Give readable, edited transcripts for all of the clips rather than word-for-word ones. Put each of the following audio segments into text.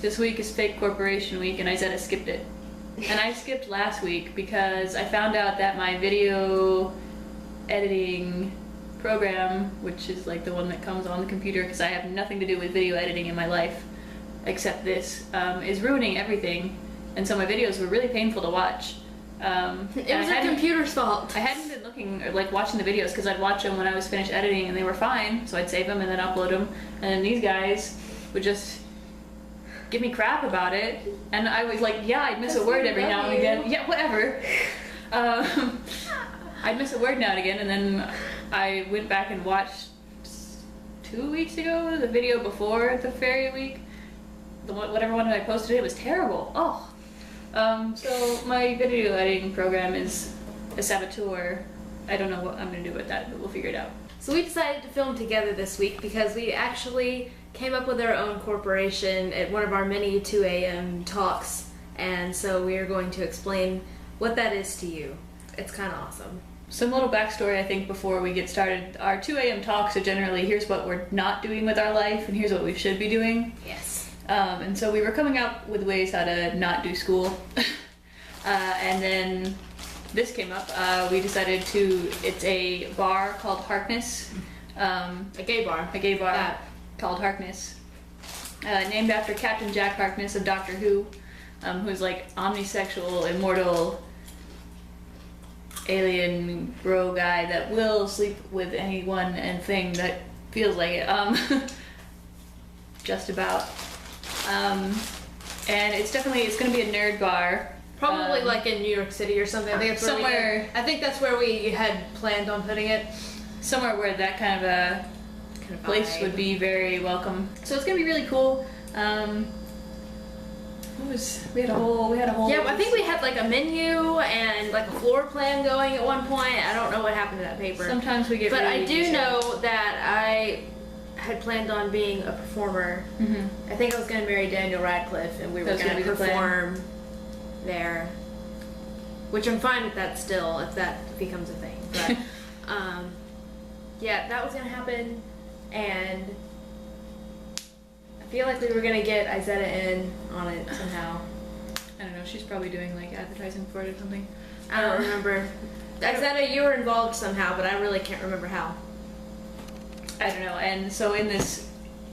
This week is Fake Corporation Week, and Isetta skipped it. And I skipped last week because I found out that my video editing program, which is like the one that comes on the computer, because I have nothing to do with video editing in my life except this, is ruining everything. And so my videos were really painful to watch. It was the computer's fault. I hadn't been looking or like watching the videos because I'd watch them when I was finished editing and they were fine, so I'd save them and then upload them. And then these guys would just give me crap about it, and I was like, yeah, I'd miss a word every now and again. Yeah, whatever. I'd miss a word now and again, and then I went back and watched 2 weeks ago the video before the fairy week. Whatever one I posted, it was terrible. Oh. So my video editing program is a saboteur. I don't know what I'm gonna do with that, but we'll figure it out. So we decided to film together this week because we actually came up with our own corporation at one of our many 2 a.m. talks, and so we are going to explain what that is to you. It's kind of awesome. Some little backstory, I think, before we get started. Our 2 a.m. talks are generally, here's what we're not doing with our life, and here's what we should be doing. Yes. And so we were coming up with ways how to not do school. And then this came up. We decided to, it's a bar called Harkness. A gay bar. A gay bar Yeah. called Harkness. Named after Captain Jack Harkness of Doctor Who, who's like omnisexual, immortal, alien bro guy that will sleep with anyone and thing that feels like it. Just about. And it's going to be a nerd bar. Probably like in New York City or something. I think that's somewhere. I think that's where we had planned on putting it. Somewhere where that kind of a place would be very welcome. So it's gonna be really cool. We had a whole. Yeah, I think we had like a menu and like a floor plan going at one point. I don't know what happened to that paper. Sometimes we get. But really I do know that I had planned on being a performer. Mm-hmm. I think I was going to marry Daniel Radcliffe, and we were going to perform there. Which I'm fine with that still, if that becomes a thing. But yeah, that was going to happen, and I feel like we were going to get Isetta in on it somehow. I don't know. She's probably doing like advertising for it or something. I don't remember. Isetta, you were involved somehow, but I really can't remember how. I don't know. And so in this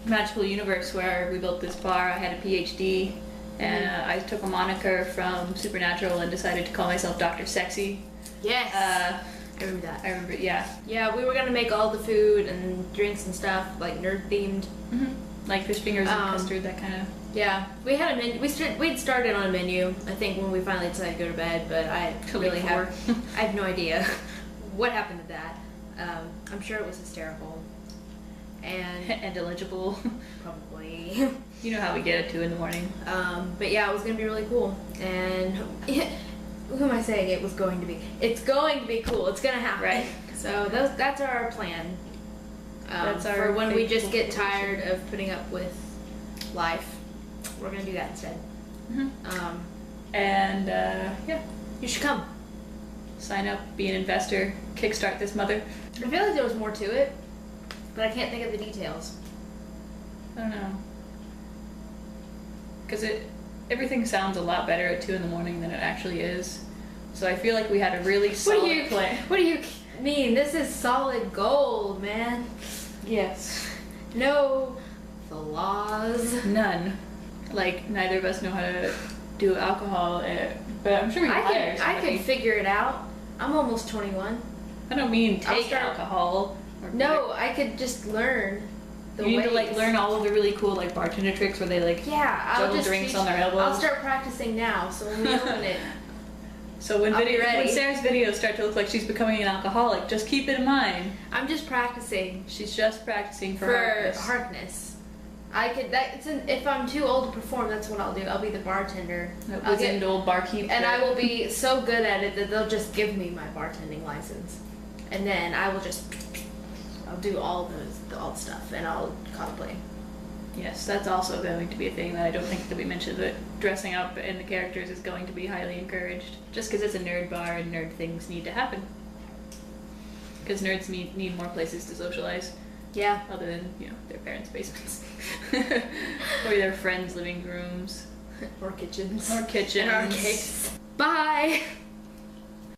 magical universe where we built this bar, I had a PhD, and I took a moniker from Supernatural and decided to call myself Dr. Sexy. Yes. I remember that. I remember, yeah. Yeah, we were gonna make all the food and drinks and stuff like nerd themed. Mm-hmm. Like fish fingers and custard, that kind of. Yeah, we had a menu. We'd started on a menu, I think, when we finally decided to go to bed, but I really have no idea what happened to that. I'm sure it was hysterical. And illegible. Probably. You know how we get at 2 in the morning. But yeah, it was going to be really cool. And who am I saying it was going to be? It's going to be cool. It's going to happen. Right. So that's our plan. That's our for when we just get tired of putting up with life. We're going to do that instead. Mm-hmm. And yeah. You should come. Sign up, be an investor, kickstart this mother. I feel like there was more to it, but I can't think of the details. I don't know. Because everything sounds a lot better at 2 in the morning than it actually is. So I feel like we had a really solid plan. What do you mean? This is solid gold, man. Yes. No flaws. None. Like, neither of us know how to do alcohol, but I'm sure we can hire somebody. I could figure it out. I'm almost 21. I don't mean take alcohol. No, I could just learn the You ways. need to like learn all of the really cool like bartender tricks where they like juggle drinks on their elbows. I'll start practicing now, so when we open it. So when Sarah's videos start to look like she's becoming an alcoholic, just keep it in mind. I'm just practicing. She's just practicing for Harkness. I could. If I'm too old to perform, that's what I'll do. I'll be the bartender. I'll get an old barkeep. And I will be so good at it that they'll just give me my bartending license, and then I will I'll do all the stuff, and I'll cosplay. Yes, that's also going to be a thing that I don't think that we mentioned, but dressing up in the characters is going to be highly encouraged. Just because it's a nerd bar and nerd things need to happen. Because nerds need more places to socialize. Yeah. Other than, their parents' basements. Or their friends' living rooms. Or kitchens. Or kitchens. In our case. Bye!